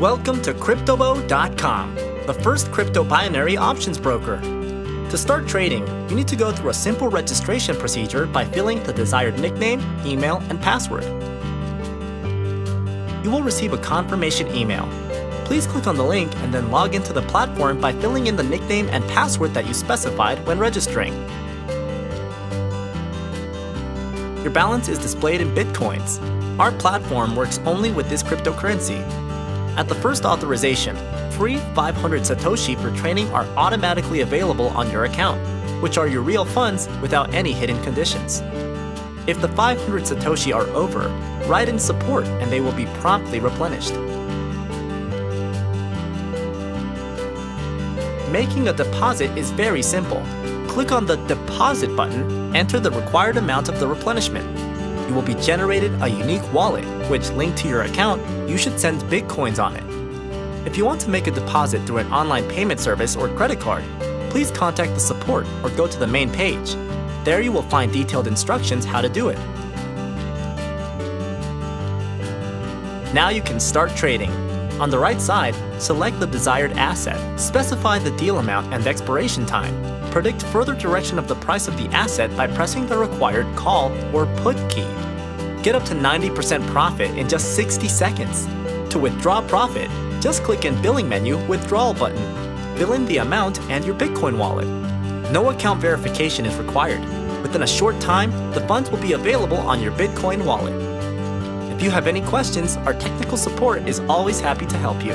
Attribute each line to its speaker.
Speaker 1: Welcome to Cryptobo.com, the first crypto binary options broker. To start trading, you need to go through a simple registration procedure by filling the desired nickname, email, and password. You will receive a confirmation email. Please click on the link and then log into the platform by filling in the nickname and password that you specified when registering. Your balance is displayed in Bitcoins. Our platform works only with this cryptocurrency. At the first authorization, free 500 Satoshi for trading are automatically available on your account, which are your real funds without any hidden conditions. If the 500 Satoshi are over, write in support and they will be promptly replenished. Making a deposit is very simple. Click on the Deposit button, enter the required amount of the replenishment. You will be generated a unique wallet, which, linked to your account, you should send Bitcoins on it. If you want to make a deposit through an online payment service or credit card, please contact the support or go to the main page. There you will find detailed instructions how to do it. Now you can start trading. On the right side, select the desired asset, specify the deal amount and expiration time. Predict further direction of the price of the asset by pressing the required call or put key. Get up to 90% profit in just 60 seconds. To withdraw profit, just click in Billing menu Withdrawal button. Fill in the amount and your Bitcoin wallet. No account verification is required. Within a short time, the funds will be available on your Bitcoin wallet. If you have any questions, our technical support is always happy to help you.